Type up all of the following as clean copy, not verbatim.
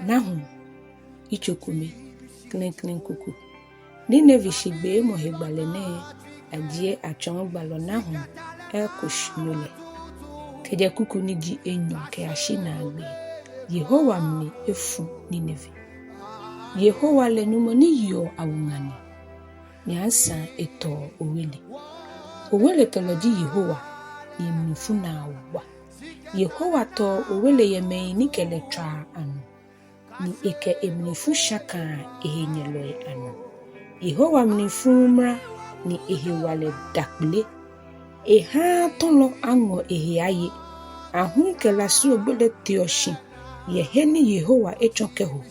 Nahum ichokume klen kuku Nineve shigbe mo hegbalene ajie achon gbalo Nahum kushnule keje kuku niji enyo ke ashina agbe Yehowa mni efu Nineve Yehowa le numo ni yo awungani ni ansa eto owele toloji Yehowa ni mnifu na awa Yehowa to owele yeme ni keletra anu ni eke emnifu shaka ehenyeloi anu Yehowa mnifu mra ni ehewale dakle eha tolo ango eheaye ahun kela su obele teoshi yeheni Yehowa echokeho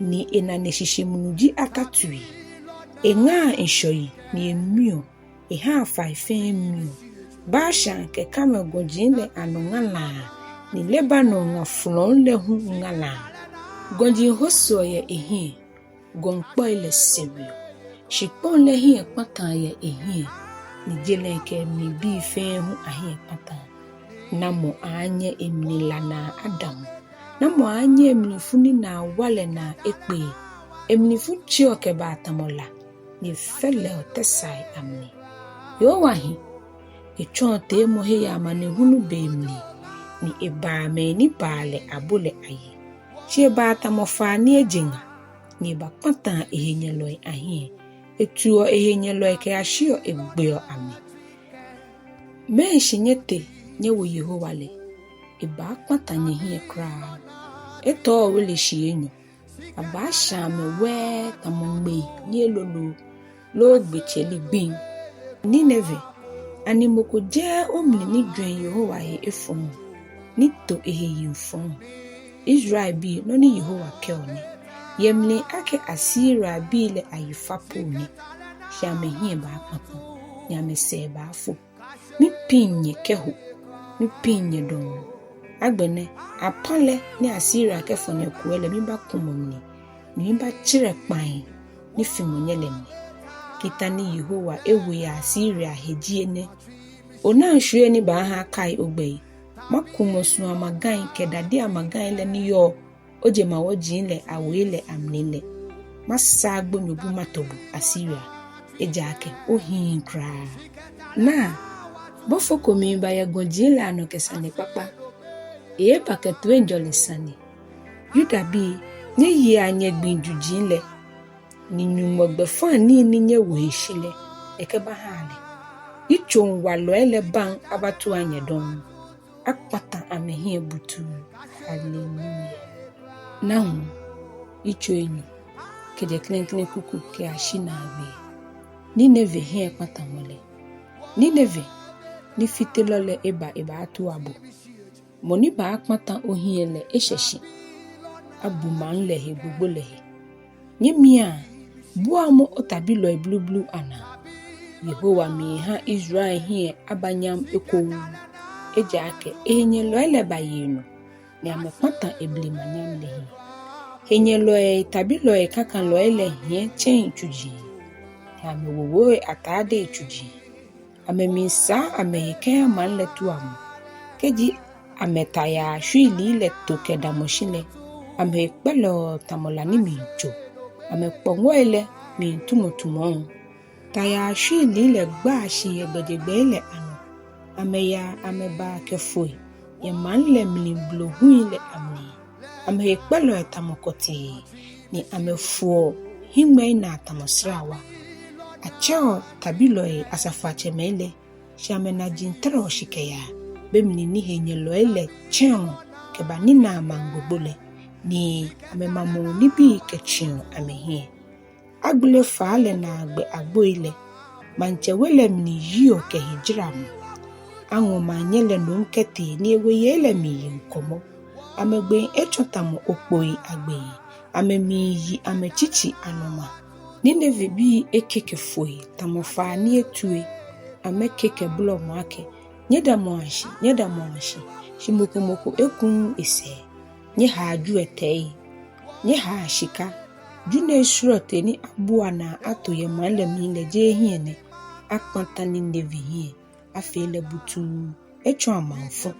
ni enaneshishimunuji akatui enga enshoyi ni emio eha faife emio basha ke kama gojinle anongala ni Lebanon ngafulon lehu ngala gojin hoso ye ehi gonpo ile serio shipon le Hiɛkpãtãmɔ ye ehi ni jelenke mi bi fe hu Hiɛkpãtãmɔ namo anye emnila na Adam namo anye emnifuni na wale na ekpe emnifu chioke batamola ni fele otesai amni yowahi echonte mohe ya mane hunu bemli ni ebame ni bale abule ayi chi batamofa ni ejinga ni bakpata ehenyeloi ahi etuo ehenyeloi ke ashio egbeo ami me shinyete nyewo Yehowa le bakpata nyehi ekra eto wele shienyo abasha mewe tamongbe ni elolo lo gbecheli gbin Nineve animoko je omni ni dwen Yehowa he efon ni to eheyimfon Israel bi no ni Yehowa keone yemle ake Assyria bi le ayifapo ni shame hie bakpata nyame se bafo mi pinye keho mi pinye don agbene apale ni Assyria kefone kuele mi ba kumomni ni ba chire pan ni fimonyele ni kita ni Yehowa ewu ya Assyria hejiene ona hwe ni ba ha kai ogbei makumosu amagan kedade amagan le ni yo oje ma wojin le awele amnile masagbo nyobu matobu Assyria ejake ohin kra na bofo komi ba ya gojin le anokesane papa e paketu enjole sane yuda bi nye yi anye gbinjujin le ni nyumogbe fani ni nye wehile ekeba hale ichon walo ele ban abatu anye don akpata amehi butu hallelujah Nahum icho enyo keje klen kuku ke ashina agbe Nineve Hiɛkpãtãmɔ le Nineve ni fitelole eba atu abo moni ba akpata ohiele esheshi abu man lehe gbogbo lehe nyemia buamo otabilo eblublu ana Yehowa mi ha Israel hie abanyam ekowu ejake enyelo elebayeno ni amekpata eblimanyam lehe enyelo tabilo kakan lo ele hie chen chuji amewowo atade chuji amemisa ameheke amanle tuamu keji ametaya shwili le toke damoshile amekpelo tamolani mincho amekpongo ele mintumotumo taya shwili le gbashi egbedegbe le ano ameya ameba kefoi ye manle mlimblo huile amni amekpelo tamokoti ni amefuo himwe na tamosrawa achao tabilo asafache mele shamena jintro shikeya bemni ni henyelo ele chen kebanina mangbobole ni amemamo ni bi kechin amehi agbule faale na agbe agbo ile manche wele mni yio ke hijram anwo manyele no nkete ni ewe yele mi nkomo amegbe echotamo okpoi agbe amemi amechichi anoma Nineve bi ekeke foi tamofa ni etue amekeke blog mwake nyeda mwanshi shimokomoko ekun ese nye haju etei nye ha shika june shrote ni abua na atoye male mile je hiene akpanta Nineve hie afele butu echo amanfo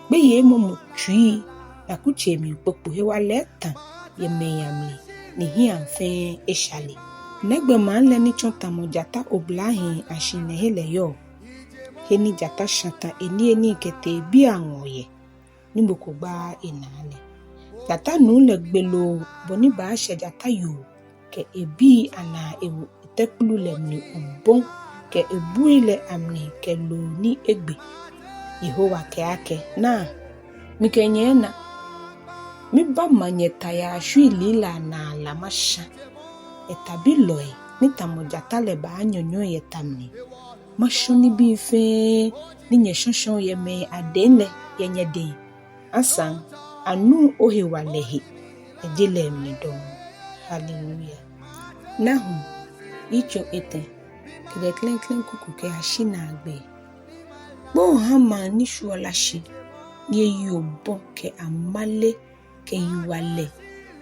be ye momo twi na kuche mi popo he wa leta ye meyami ni hi amfe eshale negbe man le ni chontamɔ jata oblahin ashine hele yo heni jata shata eni kete bi anwoye ni bokogba enale jata nu le gbelo boni ba she jata yo ke ebi ana ewu tekulu le ni ubon ke ebu ile amni ke lo ni egbe Yehowa ke ake na mikenye na mi ba manyeta ya shui lila na la masha etabiloi ni tamojata le ba anyonyo ye tamni mashoni bi fe ni nye shonshon ye me adenle ye nye de asan anu ohewa lehi ejele mi don. Hallelujah. Nahum icho ete kede klen kuku ke ashina agbe bo hama ni shuolashi ni yobo ke amale ke yuwale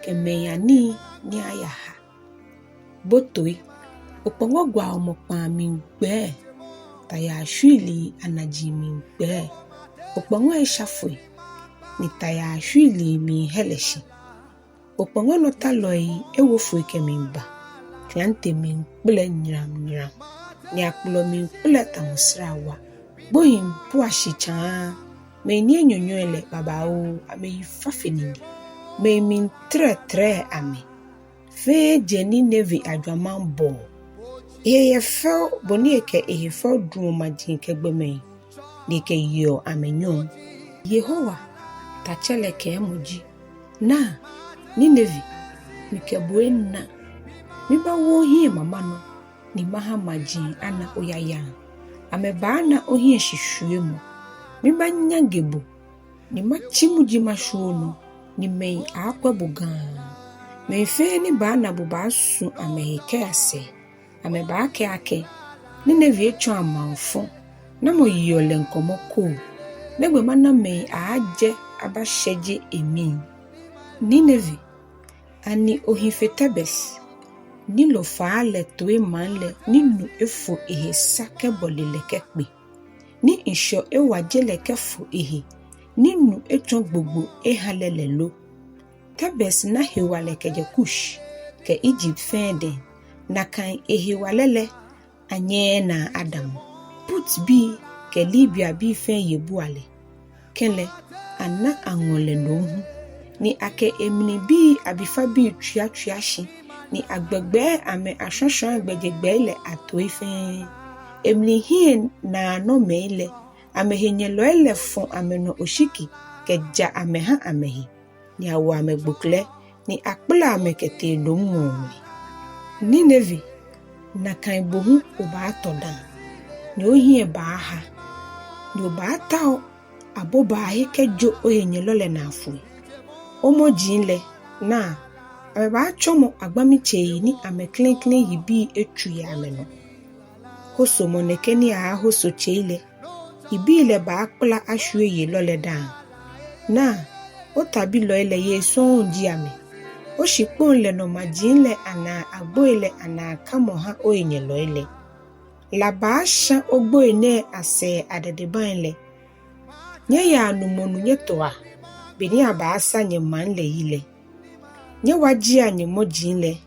ke meyani ni ayaha botoi opongo gwa omopa mi gbe taya shuli anaji mi gbe opongo eshafui ni taya shuli mi heleshi opongo no taloi ewofu ke mi ba klante mi kple nyram ni akplo mi kple tamusrawa bohim puashicha me ni enyonyo ele babao ame yifafenini me min tre ame fe jeni nevi adwaman bo ye fel boni eke e fel druma jin kegbe me ni ke yo amenyon Yehowa tachele ke muji na Nineve mikebuena miba wo hie mama no ni maha majin ana oyaya ameba na ohie hwehwe mu miba nyangebo ni machimuji mashono ni mei akwabugan mefe ni ba na buba su ameheke ase ameba ake Nineve echo amanfo na moyole nkomoko negbe mana mei aje abasheje emi Nineve ani ohifetebes nilo faale toe manle ninu efo ehe sake bolile kekpe ni insho ewajele kefo ehe ninu echo gbogbo ehalele lo Tebes na hewale keje kush ke Egypt fende na kan ehewalele anye na Adam put bi ke Libya bi fen yebuale kele ana angole nohu ni ake emini bi abifa bi twiashi ni agbegbe ame ashosho agbegbe ile ato ife emini hien na no meile ame henyelo ile fon ame no oshiki keja ame ha amehi ni awo ame gbukle ni akpla ame kete lomu Nineve na kan bohu oba atodan ni ohie ba ha ni oba tao aboba hekejo ohenyelo le na afui omo jinle na abeba chomo agbamiche ni ame klenklen yibi etu ya ameno hoso moneke ni a hoso cheile ibi ile ba akpla ahwe ye lole dan na otabi lo ile ye so nji ame o shipon le no majinle ana agbo ile ana kamo ha oyenye lo ile la ba sha ogbo ene ase adedeban le nye ya anumonu nye toa beni abasa nye manle ile nye waji anye mojinle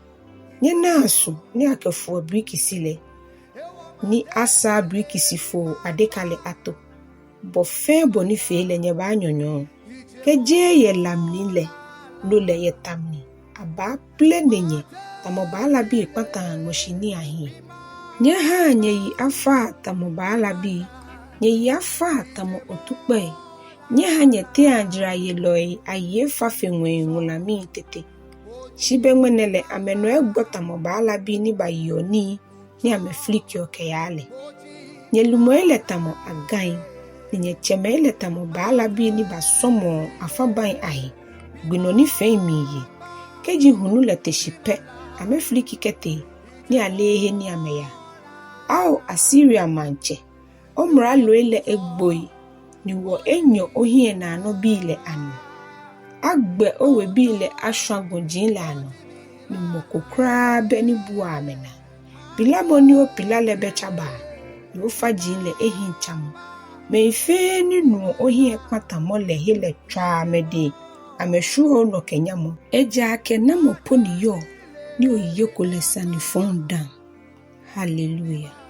nye nasu ni akefo brikisile ni asa brikisifo adekale ato bo fe boni fele nye ba nyonyo ke je ye lamnile lo le ye tamni aba plenenye tamobala bi Hiɛkpãtãmɔ shini ahi nye ha nye yi afa tamobala bi nye yi afa tamo otukpe nye ha nye te anjira ye loi aye fafe ngulami tete shibe ngwenele ameno egbo tamobala bi ni bayoni ni ame flikyo keyale nye lumoele tamo agai ni chemele tamobala bi ni basomo afaban ahi gbinoni feimiye keji hunu le teshipe ame fliki kete ni alehe ni ameya au Assyria manche omra loele egboi ni wo enyo ohie na ano bile anu agbe owe bile ashwagun jinle anu ni mokokra be ni buwa amena bilabo ni o pilale bechaba ni ofa jinle ehinchamu Me fe ni no Hiɛkpãtãmɔ le hele twa me de ameshuo no kenyamo. Eja kenamo poni yo ni oyeko le sani fonda. Hallelujah.